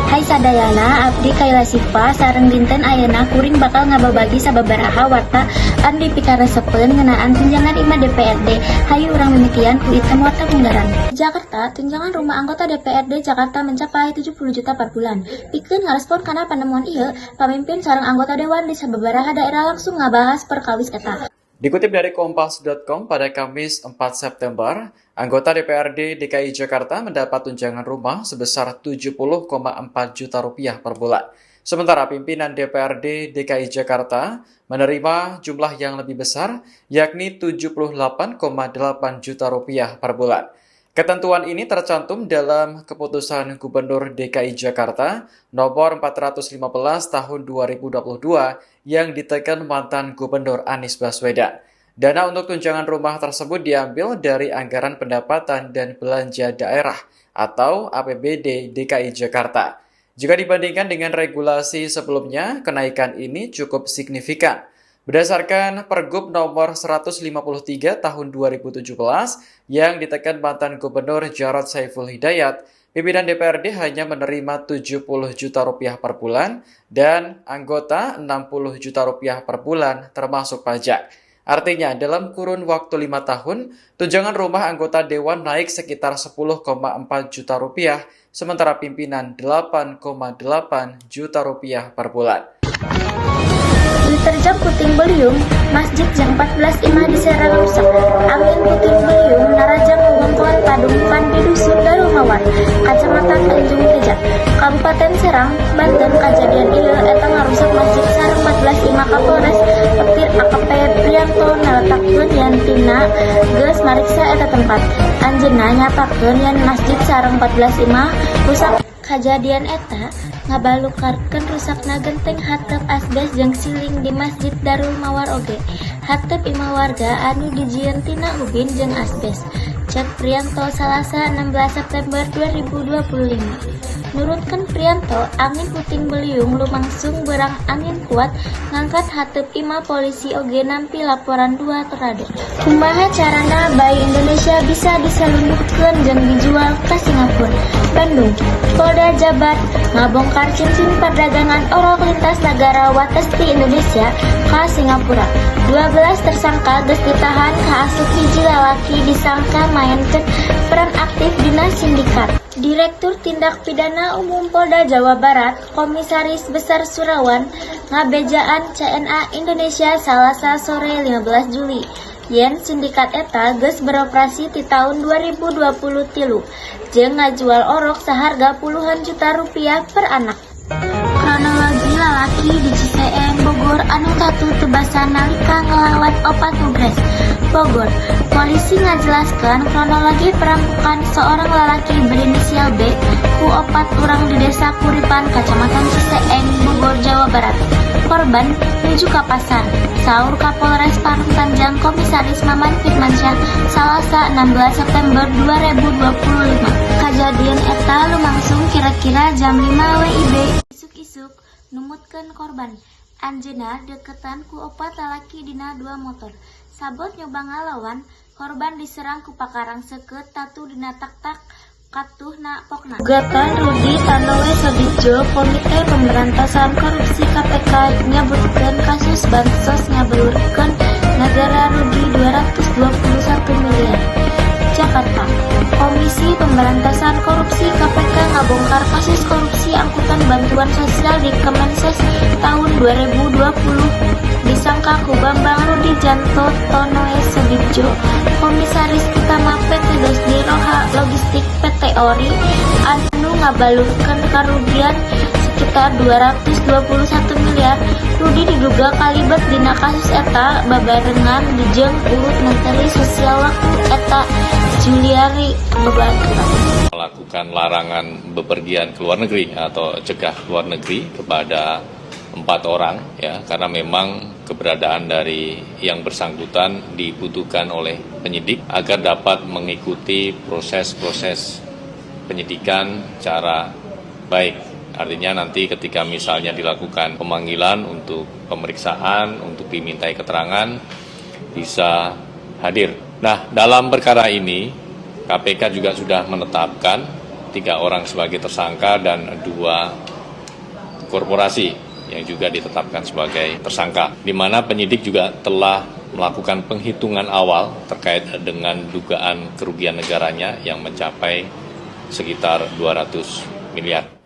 Hai sadayana, abdi Kaila Siva sareng dinten ayeuna kuring bakal ngababagi sababaraha warta anu dipikaresepeun ngeunaan tunjangan IMA DPRD. Hayu urang mimitian ku item warta Bundaran. Jakarta, tunjangan rumah anggota DPRD Jakarta mencapai 70 juta per bulan. Pikeun ngarespon kana panemuan ieu, pamimpin sareng anggota dewan di sababaraha daerah langsung ngabahas perkawis eta. Dikutip dari Kompas.com pada Kamis 4 September, anggota DPRD DKI Jakarta mendapat tunjangan rumah sebesar 70,4 juta rupiah per bulan. Sementara pimpinan DPRD DKI Jakarta menerima jumlah yang lebih besar, yakni 78,8 juta rupiah per bulan. Ketentuan ini tercantum dalam Keputusan Gubernur DKI Jakarta nomor 415 tahun 2022 yang ditekan mantan Gubernur Anies Baswedan. Dana untuk tunjangan rumah tersebut diambil dari Anggaran Pendapatan dan Belanja Daerah atau APBD DKI Jakarta. Jika dibandingkan dengan regulasi sebelumnya, kenaikan ini cukup signifikan. Berdasarkan Pergub nomor 153 tahun 2017 yang ditekan mantan Gubernur Jarod Saiful Hidayat, pimpinan DPRD hanya menerima 70 juta rupiah per bulan dan anggota 60 juta rupiah per bulan termasuk pajak. Artinya dalam kurun waktu 5 tahun, tunjangan rumah anggota dewan naik sekitar 10,4 juta rupiah, sementara pimpinan 8,8 juta rupiah per bulan. Diterjang puting beliung, masjid jang 14 imah diserang rusak. Angin puting beliung narajang ngungkon padumpan di dusun Darul Mawar, Kecamatan Tanjung Teja, Kabupaten Serang, Banten. Kejadian ieu eta ngarusak masjid sareng 14 imah Kapolres Petir AKP Prianto naletakkeun yen tina geus mariksa eta tempat. Anjeunna nyatakeun yen masjid sareng 14 imah rusak. Kejadian eta ngabalukarkeun rusakna genteng hateup asbes jeung siling di Masjid Darul Mawar oge. Hateup imah warga anu dijieun tina ubin jeung asbes. Cek Prianto Salasa 16 September 2025. Nurutkeun Prianto, angin puting beliung lumangsung berang angin kuat ngangkat hateup imah polisi oge nampi laporan 2 terade. Kumaha carana bayi Indonesia bisa diselundupkeun jeung dijual ka Singapura? Bandung, Polda Jabar ngabongkar cincin perdagangan orok lintas negara wates di Indonesia ka Singapura. 12 tersangka geus ditahan kaasup hiji lalaki disangka main peran aktif dina sindikat. Direktur Tindak Pidana Umum Polda Jawa Barat, Komisaris Besar Surawan, ngabejaan CNA Indonesia Salasa sore 15 Juli. Yen sindikat eta geus beroperasi ti tahun 2023 jeung ngajual orok saharga puluhan juta rupiah per anak. Kronologi lalaki di Ciseeng, Bogor anu tatu tebasan nalika ngelawan opat mugres. Bogor, polisi ngajelaskan kronologi perampokan seorang lalaki berinisial B ku opat urang di desa Kuripan, Kecamatan Ciseeng, Bogor, Jawa Barat. Korban menuju ke pasar, saur Kapolres Parung Panjang Komisaris Maman Firmansyah Salasa 16 September 2025. Kejadian eta lumangsung kira-kira jam 5 WIB. Isuk-isuk numutkeun korban. Anjeunna deketan ku opat lalaki dina 2 motor. Sabot nyoba ngalawan, korban diserang ku pakarang seukeut tatu dina tak-tak katuhna pokna. Gugatan Rudi Tanoe Sodijo, Komite Pemberantasan Korupsi KPK nyebutkeun kasus bansos ngabeurkeun negara rugi 221 miliar. Jakarta, Komisi Pemberantasan Korupsi KPK ngabongkar kasus korupsi angkutan bantuan sosial di Kemenses tahun 2020. Disangka ku Bambang Rudi Janto Tonoe Sodijo, Komisaris Utama PT Desdiroha Logistik PT Ori, anu ngabalurkeun karugian sekitar 221 miliar. Rudi diduga kalibet dina kasus eta babarengan jeung urut Menteri Sosial waktu eta Juliari Bebantuan. Melakukan larangan bepergian ke luar negeri atau cegah luar negeri kepada 4 orang ya, karena memang keberadaan dari yang bersangkutan dibutuhkan oleh penyidik agar dapat mengikuti proses-proses penyidikan secara baik. Artinya nanti ketika misalnya dilakukan pemanggilan untuk pemeriksaan, untuk dimintai keterangan, bisa hadir. Nah, dalam perkara ini KPK juga sudah menetapkan 3 orang sebagai tersangka dan 2 korporasi yang juga ditetapkan sebagai tersangka, di mana penyidik juga telah melakukan penghitungan awal terkait dengan dugaan kerugian negaranya yang mencapai sekitar 200 miliar.